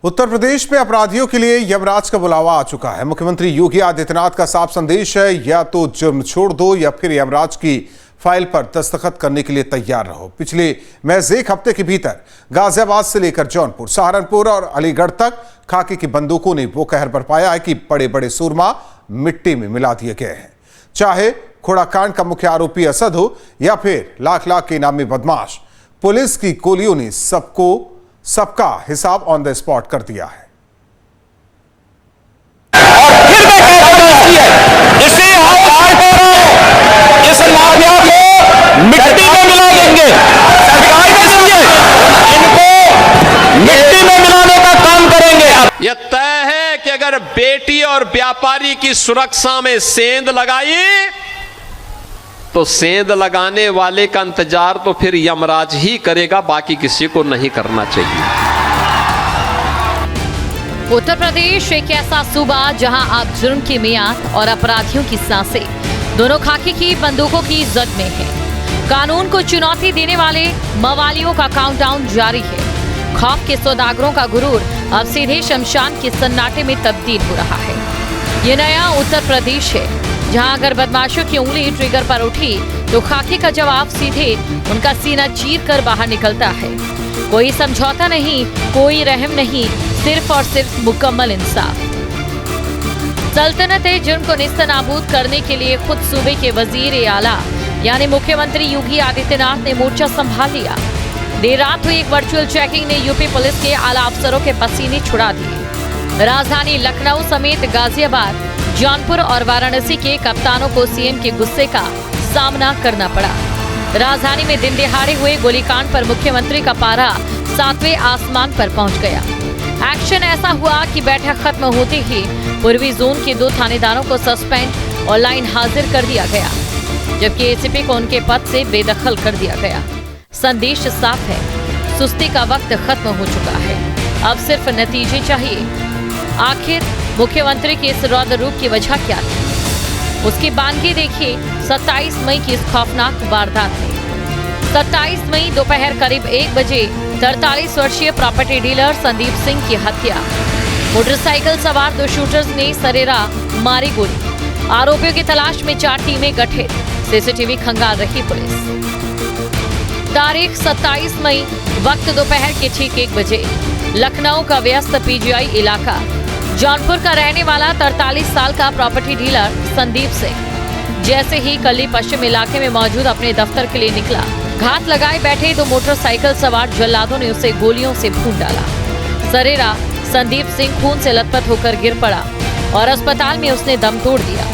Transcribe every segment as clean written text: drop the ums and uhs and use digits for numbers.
उत्तर प्रदेश में अपराधियों के लिए यमराज का बुलावा आ चुका है। मुख्यमंत्री योगी आदित्यनाथ का साफ संदेश है, या तो जुर्म छोड़ दो या फिर यमराज की फाइल पर दस्तखत करने के लिए तैयार रहो। पिछले महज एक हफ्ते के भीतर गाजियाबाद से लेकर जौनपुर, सहारनपुर और अलीगढ़ तक खाकी की बंदूकों ने वो कहर बरपाया है कि बड़े बड़े सूरमा मिट्टी में मिला दिए गए हैं। चाहे खोड़ा कांड का मुख्य आरोपी असद हो या फिर लाख लाख के इनामी बदमाश, पुलिस की गोलियों ने सबका हिसाब ऑन द स्पॉट कर दिया है। और फिर इसे इस माफिया को मिट्टी में मिला देंगे। सरकार ने इनको मिट्टी में मिलाने का काम करेंगे। यह तय है कि अगर बेटी और व्यापारी की सुरक्षा में सेंध लगाई तो सेंध लगाने वाले का इंतजार तो फिर यमराज ही करेगा, बाकी किसी को नहीं करना चाहिए। उत्तर प्रदेश एक ऐसा सूबा जहां अब जुर्म की मियाद और अपराधियों की सांसें दोनों खाकी की बंदूकों की जद में है। कानून को चुनौती देने वाले मवालियों का काउंटडाउन जारी है। खौफ के सौदागरों का गुरूर अब सीधे शमशान के सन्नाटे में तब्दील हो रहा है। ये नया उत्तर प्रदेश है जहां अगर बदमाशों की उंगली ट्रिगर पर उठी तो खाकी का जवाब सीधे उनका सीना चीर कर बाहर निकलता है। कोई समझौता नहीं, कोई रहम नहीं, सिर्फ और सिर्फ मुकम्मल इंसाफ। सल्तनत जुर्म को नेस्तनाबूद करने के लिए खुद सूबे के वजीर आला यानी मुख्यमंत्री योगी आदित्यनाथ ने मोर्चा संभाल लिया। देर रात हुई एक वर्चुअल चेकिंग ने यूपी पुलिस के आला अफसरों के पसीने छुड़ा दिए। राजधानी लखनऊ समेत गाजियाबाद, जौनपुर और वाराणसी के कप्तानों को सीएम के गुस्से का सामना करना पड़ा। राजधानी में दिन दिहाड़े हुए गोलीकांड पर मुख्यमंत्री का पारा 7वें आसमान पर पहुंच गया। एक्शन ऐसा हुआ कि बैठक खत्म होते ही पूर्वी जोन के 2 थानेदारों को सस्पेंड और लाइन हाजिर कर दिया गया, जबकि एसीपी को उनके पद से बेदखल कर दिया गया। संदेश साफ है, सुस्ती का वक्त खत्म हो चुका है, अब सिर्फ नतीजे चाहिए। आखिर मुख्यमंत्री के इस रौद्र रूप की वजह क्या थी? उसकी बानगी देखिए 27 मई की इस खौफनाक वारदात में। 27 मई दोपहर करीब 1 बजे 43 वर्षीय प्रॉपर्टी डीलर संदीप सिंह की हत्या। मोटरसाइकिल सवार 2 शूटर्स ने सरेरा मारी गोली। आरोपियों की तलाश में 4 टीमें गठित, सीसीटीवी खंगाल रही पुलिस। तारीख 27 मई, वक्त दोपहर के ठीक 1 बजे, लखनऊ का व्यस्त पीजीआई इलाका। जौनपुर का रहने वाला 43 साल का प्रॉपर्टी डीलर संदीप सिंह जैसे ही कली पश्चिम इलाके में मौजूद अपने दफ्तर के लिए निकला, घात लगाए बैठे 2 मोटरसाइकिल सवार जल्लादों ने उसे गोलियों से भून डाला। सरेरा संदीप सिंह खून से लथपथ होकर गिर पड़ा और अस्पताल में उसने दम तोड़ दिया।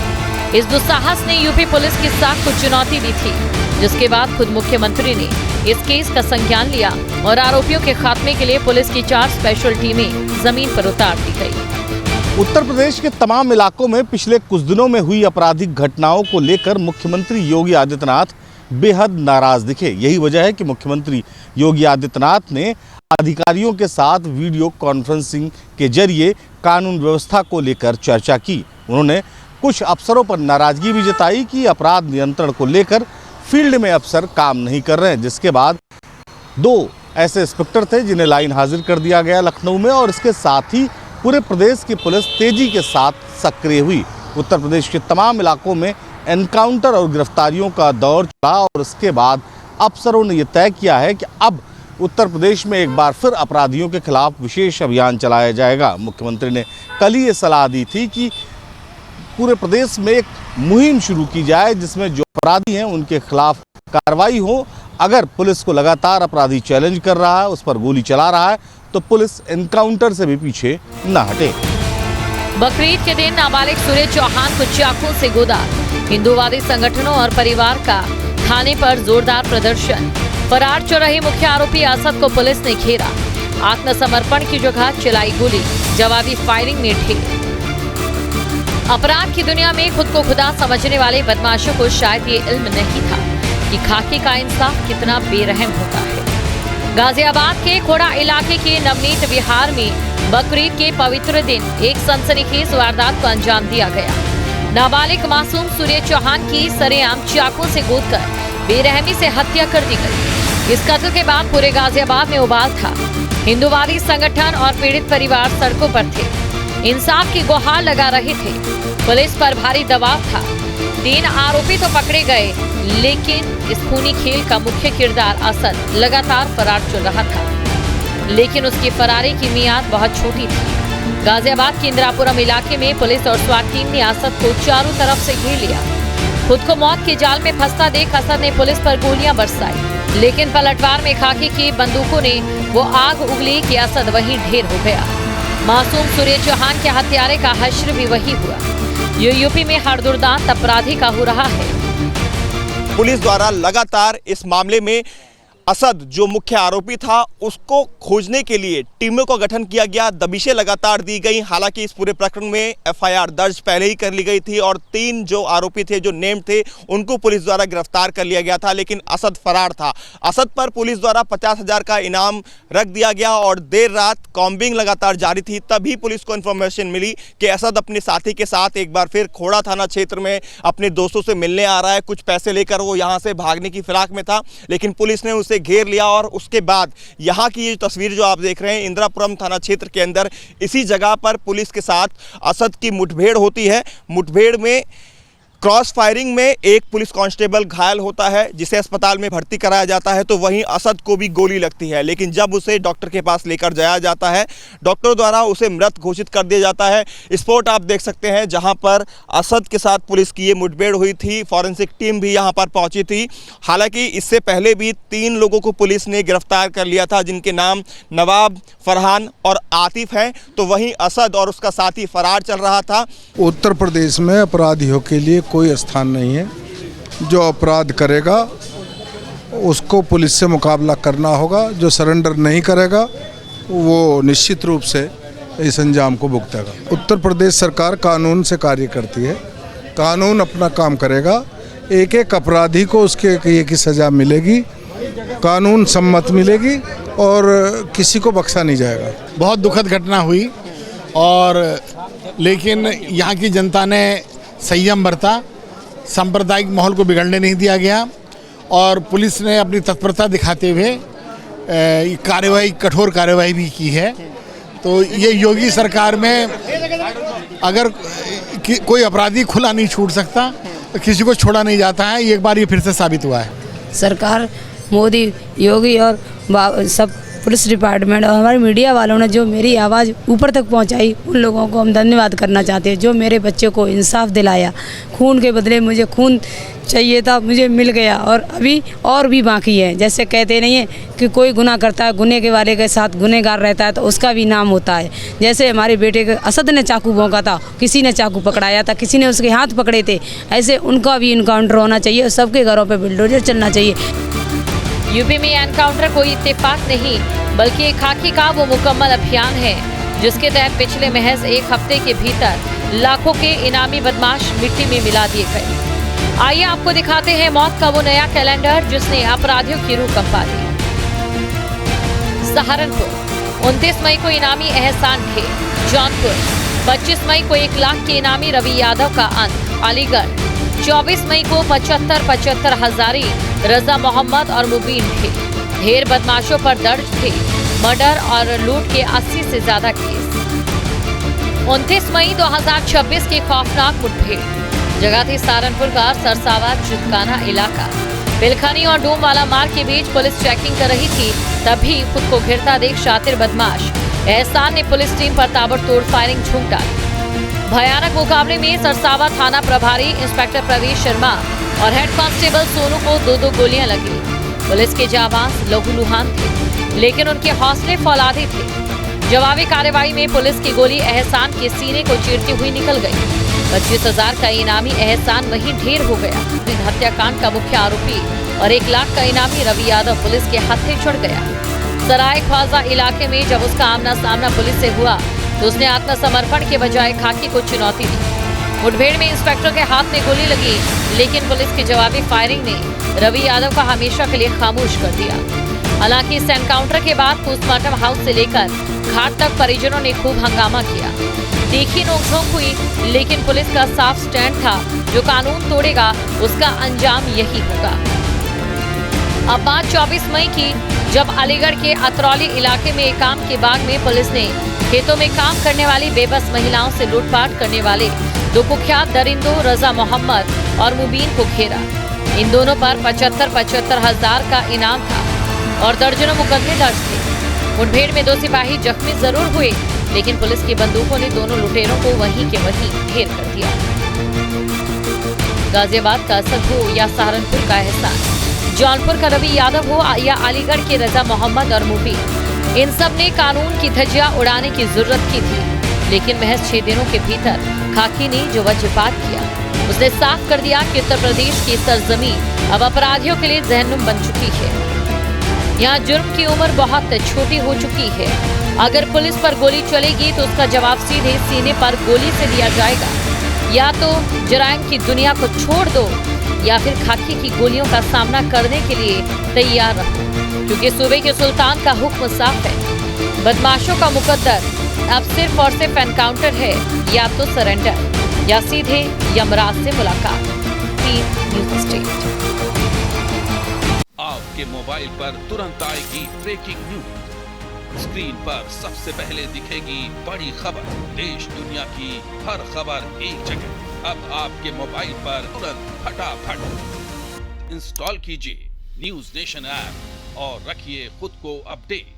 इस दुस्साहस ने यूपी पुलिस की साख को चुनौती दी थी, जिसके बाद खुद मुख्यमंत्री ने इस केस का संज्ञान लिया और आरोपियों के खात्मे के लिए पुलिस की 4 स्पेशल टीमें जमीन पर उतार दी गई। उत्तर प्रदेश के तमाम इलाकों में पिछले कुछ दिनों में हुई आपराधिक घटनाओं को लेकर मुख्यमंत्री योगी आदित्यनाथ बेहद नाराज दिखे। यही वजह है कि मुख्यमंत्री योगी आदित्यनाथ ने अधिकारियों के साथ वीडियो कॉन्फ्रेंसिंग के जरिए कानून व्यवस्था को लेकर चर्चा की। उन्होंने कुछ अफसरों पर नाराजगी भी जताई कि अपराध नियंत्रण को लेकर फील्ड में अफसर काम नहीं कर रहे हैं, जिसके बाद 2 ऐसे इंस्पेक्टर थे जिन्हें लाइन हाजिर कर दिया गया लखनऊ में, और इसके साथ ही पूरे प्रदेश की पुलिस तेजी के साथ सक्रिय हुई। उत्तर प्रदेश के तमाम इलाकों में एनकाउंटर और गिरफ्तारियों का दौर चला और उसके बाद अफसरों ने यह तय किया है कि अब उत्तर प्रदेश में एक बार फिर अपराधियों के खिलाफ विशेष अभियान चलाया जाएगा। मुख्यमंत्री ने कल ही ये सलाह दी थी कि पूरे प्रदेश में एक मुहिम शुरू की जाए जिसमें जो अपराधी हैं उनके खिलाफ कार्रवाई हो। अगर पुलिस को लगातार अपराधी चैलेंज कर रहा है, उस पर गोली चला रहा है, तो पुलिस एनकाउंटर से भी पीछे न हटे। बकरीद के दिन नाबालिग सूर्य चौहान को चाकू से गोदा। हिंदूवादी संगठनों और परिवार का थाने पर जोरदार प्रदर्शन। फरार चल रहे मुख्य आरोपी असद को पुलिस ने घेरा। आत्मसमर्पण की जगह चलाई गोली, जवाबी फायरिंग में ढेर। अपराध की दुनिया में खुद को खुदा समझने वाले बदमाशों को शायद ये इल्म नहीं था कि खाकी का इंसाफ कितना बेरहम होता है। गाजियाबाद के खोड़ा इलाके के नवनीत विहार में बकरीद के पवित्र दिन एक सनसनीखेज वारदात को अंजाम दिया गया। नाबालिग मासूम सूर्य चौहान की सरेआम चाकू से गोदकर बेरहमी से हत्या कर दी गई। इस कत्ल के बाद पूरे गाजियाबाद में उबाल था। हिंदूवादी संगठन और पीड़ित परिवार सड़कों पर थे, इंसाफ की गुहार लगा रहे थे। पुलिस पर भारी दबाव था। 3 आरोपी तो पकड़े गए, लेकिन इस खूनी खेल का मुख्य किरदार असद लगातार फरार चल रहा था, लेकिन उसकी फरारी की मियाद बहुत छोटी थी। गाजियाबाद के इंदिरापुरम इलाके में पुलिस और स्वाट टीम ने असद को चारों तरफ से घेर लिया। खुद को मौत के जाल में फंसता देख असद ने पुलिस पर गोलियां बरसाई, लेकिन पलटवार में खाकी की बंदूकों ने वो आग उगली कि असद वहीं ढेर हो गया। मासूम सूर्य चौहान के हत्यारे का हश्र भी वही हुआ। ये यूपी में हर दुर्दांत अपराधी का हो रहा है। पुलिस द्वारा लगातार इस मामले में असद जो मुख्य आरोपी था उसको खोजने के लिए टीमों का गठन किया गया, दबिशें लगातार दी गई। हालांकि इस पूरे प्रकरण में एफआईआर दर्ज पहले ही कर ली गई थी और 3 जो आरोपी थे, जो नेम थे, उनको पुलिस द्वारा गिरफ्तार कर लिया गया था, लेकिन असद फरार था। असद पर पुलिस द्वारा 50,000 का इनाम रख दिया गया और देर रात कॉम्बिंग लगातार जारी थी। तभी पुलिस को इन्फॉर्मेशन मिली कि असद अपने साथी के साथ एक बार फिर खोड़ा थाना क्षेत्र में अपने दोस्तों से मिलने आ रहा है। कुछ पैसे लेकर वो यहाँ से भागने की फिराक में था, लेकिन पुलिस ने उसे घेर लिया और उसके बाद यहाँ की ये तस्वीर जो आप देख रहे हैं, इंदिरापुरम थाना क्षेत्र के अंदर इसी जगह पर पुलिस के साथ असद की मुठभेड़ होती है। मुठभेड़ में क्रॉस फायरिंग में एक पुलिस कांस्टेबल घायल होता है, जिसे अस्पताल में भर्ती कराया जाता है, तो वहीं असद को भी गोली लगती है। लेकिन जब उसे डॉक्टर के पास लेकर जाया जाता है, डॉक्टर द्वारा उसे मृत घोषित कर दिया जाता है। स्पॉट आप देख सकते हैं जहां पर असद के साथ पुलिस की ये मुठभेड़ हुई थी। फॉरेंसिक टीम भी यहां पर पहुंची थी। हालांकि इससे पहले भी 3 लोगों को पुलिस ने गिरफ्तार कर लिया था, जिनके नाम नवाब, फरहान और आतिफ हैं। तो वहीं असद और उसका साथी फरार चल रहा था। उत्तर प्रदेश में अपराधियों के लिए कोई स्थान नहीं है। जो अपराध करेगा उसको पुलिस से मुकाबला करना होगा। जो सरेंडर नहीं करेगा वो निश्चित रूप से इस अंजाम को भुगतेगा। उत्तर प्रदेश सरकार कानून से कार्य करती है, कानून अपना काम करेगा। एक एक अपराधी को उसके की सज़ा मिलेगी, कानून सम्मत मिलेगी और किसी को बख्शा नहीं जाएगा। बहुत दुखद घटना हुई और लेकिन यहाँ की जनता ने संयम बरता, सांप्रदायिक माहौल को बिगड़ने नहीं दिया गया और पुलिस ने अपनी तत्परता दिखाते हुए कार्रवाई, कठोर कार्रवाई भी की है। तो ये योगी सरकार में अगर कोई अपराधी खुला नहीं छूट सकता, तो किसी को छोड़ा नहीं जाता है। एक बार ये फिर से साबित हुआ है। सरकार, मोदी, योगी और सब पुलिस डिपार्टमेंट और हमारे मीडिया वालों ने जो मेरी आवाज़ ऊपर तक पहुंचाई, उन लोगों को हम धन्यवाद करना चाहते हैं। जो मेरे बच्चे को इंसाफ दिलाया, खून के बदले मुझे खून चाहिए था, मुझे मिल गया और अभी और भी बाकी है। जैसे कहते नहीं है कि कोई गुनाह करता है, गुने के वाले के साथ गुनहगार रहता है तो उसका भी नाम होता है। जैसे हमारे बेटे के असद ने चाकू भोंका था, किसी ने चाकू पकड़ाया था, किसी ने उसके हाथ पकड़े थे, ऐसे उनका भी इनकाउंटर होना चाहिए और सबके घरों पर बुलडोजर चलना चाहिए। यूपी में एनकाउंटर कोई इत्तेफाक नहीं, बल्कि खाकी का वो मुकम्मल अभियान है, जिसके तहत पिछले महज 1 हफ्ते के भीतर लाखों के इनामी बदमाश मिट्टी में मिला दिए गए। आइए आपको दिखाते हैं मौत का वो नया कैलेंडर जिसने अपराधियों की रूह कंपा दी। सहारनपुर 29 मई को इनामी एहसान थे। जौनपुर 25 मई को 1 लाख के इनामी रवि यादव का अंत। अलीगढ़ 24 मई को 75 हजारी रजा मोहम्मद और मुबीन थे। ढेर बदमाशों पर दर्ज थे मर्डर और लूट के 80 से ज्यादा केस। 29 मई 2026 की खौफनाक मुठभेड़। जगह थी सहारनपुर का सरसावा चितकाना इलाका। बिलखनी और डूमवाला मार्ग के बीच पुलिस चेकिंग कर रही थी, तभी खुद को घिरता देख शातिर बदमाश एहसान ने पुलिस टीम पर ताबड़तोड़ फायरिंग झोंक डाली। भयानक मुकाबले में सरसावा थाना प्रभारी इंस्पेक्टर प्रवेश शर्मा और हेड कांस्टेबल सोनू को 2-2 गोलियां लगी। पुलिस के जाबाज लहूलुहान थे, लेकिन उनके हौसले फौलादी थे। जवाबी कार्रवाई में पुलिस की गोली एहसान के सीने को चीरती हुई निकल गई। 25,000 का इनामी एहसान वहीं ढेर हो गया। हत्याकांड का मुख्य आरोपी और 1 लाख का इनामी रवि यादव पुलिस के हाथ से चढ़ गया। सराय ख्वाजा इलाके में जब उसका आमना सामना पुलिस से हुआ तो उसने आत्मसमर्पण के बजाय खाकी को चुनौती दी। मुठभेड़ में इंस्पेक्टर के हाथ में गोली लगी, लेकिन पुलिस की जवाबी फायरिंग ने रवि यादव को हमेशा के लिए खामोश कर दिया। हालांकि इस एनकाउंटर के बाद पोस्टमार्टम हाउस से लेकर घाट तक परिजनों ने खूब हंगामा किया। तीखी नोकझोंक हुई, लेकिन पुलिस का साफ स्टैंड था, जो कानून तोड़ेगा उसका अंजाम यही होगा। अब बात 24 मई की जब अलीगढ़ के अतरौली इलाके में एकाम के बाग में पुलिस ने खेतों में काम करने वाली बेबस महिलाओं से लूटपाट करने वाले दो कुख्यात दरिंदों रजा मोहम्मद और मुबीन को घेरा। इन दोनों पर 75,000 का इनाम था और दर्जनों मुकदमे दर्ज थे। मुठभेड़ में 2 सिपाही जख्मी जरूर हुए, लेकिन पुलिस की बंदूकों ने दोनों लुटेरों को वहीं के वहीं ढेर कर दिया। गाजियाबाद का असद हो या सहारनपुर का एहसान, जौनपुर का रवि यादव हो या अलीगढ़ के रजा मोहम्मद और मुबीन, इन सब ने कानून की धज्जियां उड़ाने की जरूरत की थी। लेकिन महज 6 दिनों के भीतर खाकी ने जो वज्रपात किया, उसने साफ कर दिया कि उत्तर प्रदेश की सरजमीन अब अपराधियों के लिए जहन्नुम बन चुकी है। यहाँ जुर्म की उम्र बहुत छोटी हो चुकी है। अगर पुलिस पर गोली चलेगी तो उसका जवाब सीधे सीने पर गोली से दिया जाएगा। या तो जराइम की दुनिया को छोड़ दो या फिर खाकी की गोलियों का सामना करने के लिए तैयार रहो, क्योंकि सूबे के सुल्तान का हुक्म साफ है। बदमाशों का मुकद्दर अब सिर्फ और सिर्फ एनकाउंटर है, या तो सरेंडर या सीधे यमराज से मुलाकात। News state. आपके मोबाइल पर तुरंत आएगी ब्रेकिंग न्यूज। स्क्रीन पर सबसे पहले दिखेगी बड़ी खबर। देश दुनिया की हर खबर एक जगह। अब आपके मोबाइल पर तुरंत फटाफट इंस्टॉल कीजिए न्यूज़ नेशन ऐप और रखिए खुद को अपडेट।